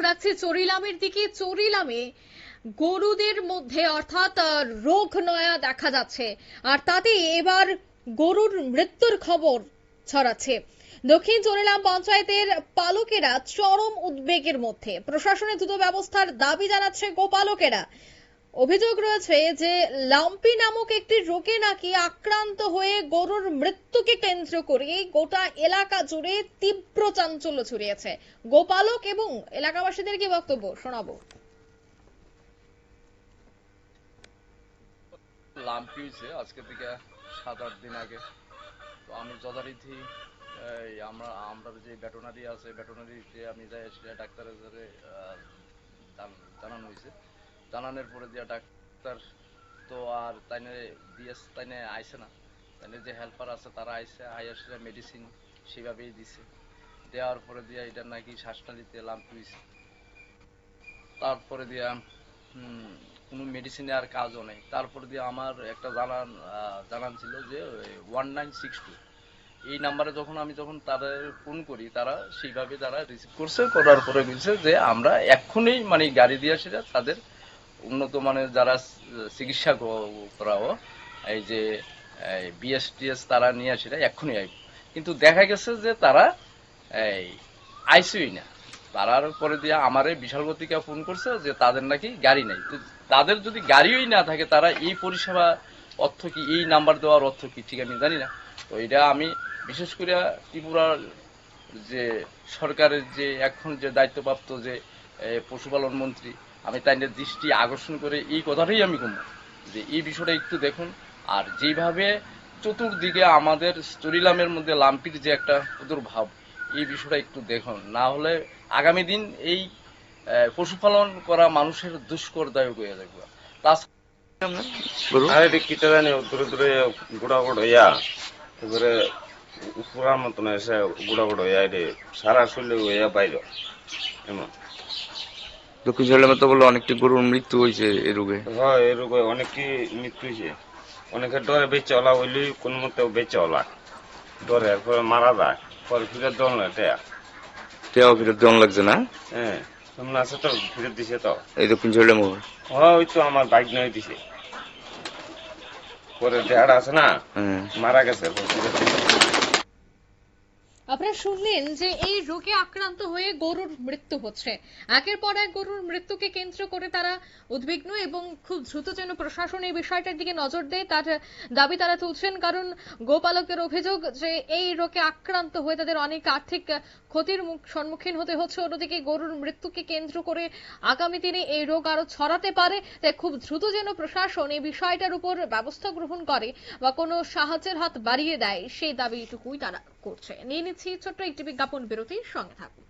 রাখছি চরিলামের দিকে। চরিলামে গরুদের মধ্যে অর্থাৎ রোগ নয়া দেখা যাচ্ছে, আর তাতে এবার গরুর মৃত্যুর খবর ছড়াচ্ছে। দক্ষিণ চরিলাম পঞ্চায়েতের পালকেরা চরম উদ্বেগের মধ্যে, প্রশাসনের দ্রুত ব্যবস্থার দাবি জানাচ্ছে গোপালকেরা। অভিযোগ রয়েছে যে লাম্পি নামক একটি রোগে নাকি আক্রান্ত হয়ে গরুর মৃত্যুকে কেন্দ্র করে গোটা এলাকা জুড়ে তীব্র চাঞ্চল্য ছড়িয়েছে। গোপালক এবং এলাকাবাসীদের কি বক্তব্য শোনাবো। লাম্পি হয়েছে আজকে থেকে 7-8 দিন আগে। তো আমি যথারীতি আমরা যে ভেটেরিনারি আছে, ভেটেরিনারিতে আমি যাই, সেটা ডাক্তারের সাথে জানানো হয়েছে। জানানোর পরে যে ডাক্তার তো আর তাইনে বিএস তাইনে আইসে না, তাইনে যে হেল্পার আছে তারা আইসে, আইসে মেডিসিন সেভাবেই দিছে। দেওয়ার পরে দিয়া এটা নাকি শ্বাসনালীতে লাম্পি হয়েছে। তারপরে দিয়া কোনো মেডিসিনে আর কাজও নেই। তারপরে দিয়ে আমার একটা জানান ছিল যে 1962 এই নাম্বারে যখন তাদের ফোন করি, তারা সেইভাবে তারা রিসিভ করছে, করার পরে বলছে যে আমরা এক্ষুনি মানে গাড়ি দিয়ে সেটা তাদের উন্নত মানের যারা চিকিৎসা করাও, এই যে বিএসটিএস তারা নিয়ে সেটা এক্ষুনি আইব। কিন্তু দেখা গেছে যে তারা এই আইসিউই না। তারার পরে দিয়ে আমারে বিশালগতিকা ফোন করছে যে তাদের নাকি গাড়ি নাই। তো তাদের যদি গাড়িই না থাকে, তারা এই পরিষেবা অর্থ কি, এই নাম্বার দেওয়ার অর্থ কি, ঠিক আমি জানি না। তো এটা আমি বিশেষ করে ত্রিপুরার যে সরকারের যে এখন যে দায়িত্বপ্রাপ্ত যে পশুপালন মন্ত্রী, আমি তাদের দৃষ্টি আকর্ষণ করে এই কথাটাই আমি বলবো যে এই বিষয়টা একটু দেখুন। আর যেভাবে চতুর্দিকে আমাদের চরিলামের মধ্যে লাম্পির যে একটা প্রাদুর্ভাব, এই বিষয়টা একটু দেখুন, না হলে আগামী দিন এই পশুপালন করা মানুষের দুষ্করদায়ক হয়ে যাবে। আরে কিটা জানি দূরে দূরে গোড়া গোড় হইয়া এবারে পুরার মতন এসে গোড়া গোড় হইয়া রে সারা শরীরে হইয়া বাইর এমন। দক্ষিণ চরিলামে তো বললো অনেকটি গরুর মৃত্যু হয়েছে এই রোগে। হ্যাঁ, এই রোগে অনেকই মৃত্যু হয়েছে। অনেকের ডরে বেঁচে ওলা হইলে কোন মতে বেঁচে ওলা ডরে, এরপরে মারা যায়, পরে ফিরে দল না তেও ফেরত দেওয়ান লাগছে না। হ্যাঁ, তোমরা আছে তো ফিরে দিছে তো এই দক্ষিণ চরিলাম। হ্যাঁ, ওই তো আমার বাইক নয় দিছে, পরে দেহাটা আছে না মারা গেছে। আপনারা শুনলেন যে এই রোগে আক্রান্ত হয়ে গরুর মৃত্যু হচ্ছে, একের পর এক গরুর মৃত্যুকে কেন্দ্র করে তারা উদ্বিগ্ন এবং খুব দ্রুত যেন প্রশাসন এই বিষয়টার দিকে নজর দেয় তার দাবি তারা তুলছেন। কারণ গোপালকের অভিযোগ যে এই রোগে আক্রান্ত হয়ে তাদের অনেক আর্থিক ক্ষতির সম্মুখীন হতে হচ্ছে। অন্যদিকে গরুর মৃত্যুকে কেন্দ্র করে আগামী দিনে এই রোগ আরো ছড়াতে পারে, তাই খুব দ্রুত যেন প্রশাসন এই বিষয়টার উপর ব্যবস্থা গ্রহণ করে বা কোনো সাহায্যের হাত বাড়িয়ে দেয়, সেই দাবিটুকুই তারা করছে। নিয়ে নিচ্ছি ছোট্ট একটি বিজ্ঞাপন বিরতির সঙ্গে থাকুন।